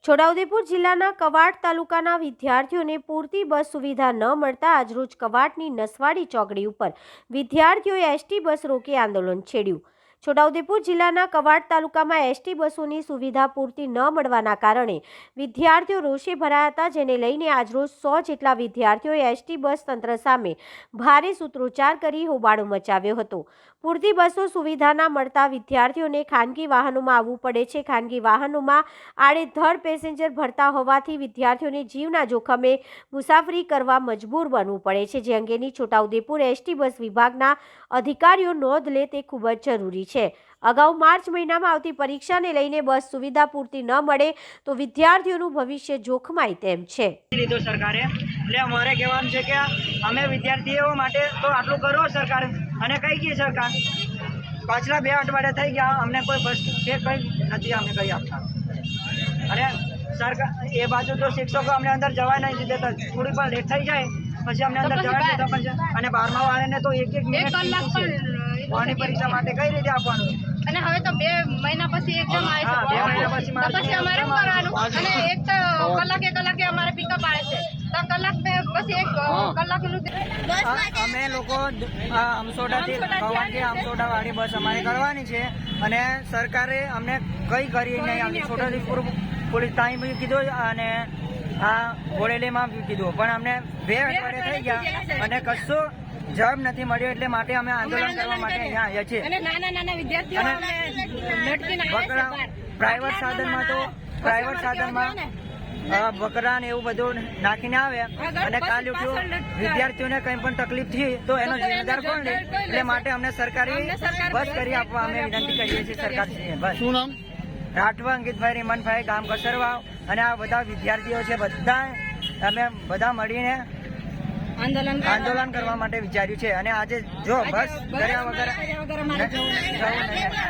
છોટાઉદેપુર જિલ્લાના કવાંટ તાલુકાના વિદ્યાર્થીઓને પૂરતી બસ સુવિધા ન મળતા આજરોજ કવાંટની નસવાડી ચોકડી ઉપર વિદ્યાર્થીઓએ એસટી બસ રોકી આંદોલન છેડ્યું। છોટાઉદેપુર જિલ્લાના કવાંટ તાલુકામાં એસટી બસોની સુવિધા પૂરતી ન મળવાના કારણે વિદ્યાર્થીઓ રોષે ભરાયા હતા, જેને લઈને આજરોજ 100 જેટલા વિદ્યાર્થીઓએ એસટી બસ તંત્ર સામે ભારે સૂત્રોચ્ચાર કરી હોબાળો મચાવ્યો હતો। પૂરતી બસો સુવિધા ન મળતા વિદ્યાર્થીઓને ખાનગી વાહનોમાં આવવું પડે છે। ખાનગી વાહનોમાં આડેધડ પેસેન્જર ભરતા હોવાથી વિદ્યાર્થીઓને જીવના જોખમે મુસાફરી કરવા મજબૂર બનવું પડે છે, જે અંગેની છોટાઉદેપુર એસટી બસ વિભાગના અધિકારીઓ નોંધ લે તે ખૂબ જ જરૂરી છે। અગાઉ માર્ચ મહિનામાં આવતી પરીક્ષાને લઈને બસ સુવિધા પૂરતી ન મળે તો વિદ્યાર્થીઓનું ભવિષ્ય જોખમાય તેમ છે। લીધો સરકારે એટલે અમારે કહેવાનું છે કે અમે વિદ્યાર્થીઓ માટે તો આટલું કરો સરકાર, અને કઈ ગઈ સરકાર પાછલા 2 અઠવાડિયા થઈ ગયા, અમને કોઈ બસ કે કંઈ નથી અમને કંઈ આપતા, અને સરકાર એ બાજુ તો શિક્ષકો અમને અંદર જવા નહીં દેતા, થોડી પણ લેટ થઈ જાય પછી અમને અંદર જવા દેતા પણ છે, અને 12મા વાળાને તો એક મિનિટ વાણી પરીક્ષા માટે કઈ રીતે આપવાનું, અને હવે તો 2 મહિના પછી એક્ઝામ આવે છે, 2 મહિના પછી તો પછી અમારે શું કરવાનું? અને એક તો કલાકે અમારે પિકઅપ આવે છે, તો કલાક પછી 1 કલાકનું અમે લોકો અમસોડાથી કવાંટથી અમસોડા વાળી બસ અમારે કરવાની છે, અને સરકારે અમને કંઈ કરી નહીં। છોટાઉદેપુર પોલીસ ટાઈમ બી કીધું અને આ બોડેલીમાં બી કીધું, પણ અમને 2 અઠવાડિયા થઈ ગયા અને કશું જવાબ નથી મળ્યો, એટલે માટે અમે આંદોલન કરવા માટે અહીંયા આવ્યા છીએ। અને નાના વિદ્યાર્થીઓ પ્રાઇવેટ સાધનમાં બકરા ને એવું બધું નાખીને આવે, અને કાલ ઉઠ્યું વિદ્યાર્થીઓને કંઈ પણ તકલીફ થઈ તો એનો જિમ્મેદાર કોણ લે? એટલે માટે અમને સરકારી બસ કરી આપવા અમે વિનંતી કરીએ છીએ સરકારશ્રીને। બસ શું નામ? રાઠવા અંકિતભાઈ રીમનભાઈ, ગામ કસરવાવ, અને આ બધા વિદ્યાર્થીઓ છે, બધા અમે બધા મળીને આંદોલન કરવા માટે વિચાર્યું છે, અને આજે જો બસ કર્યા વગર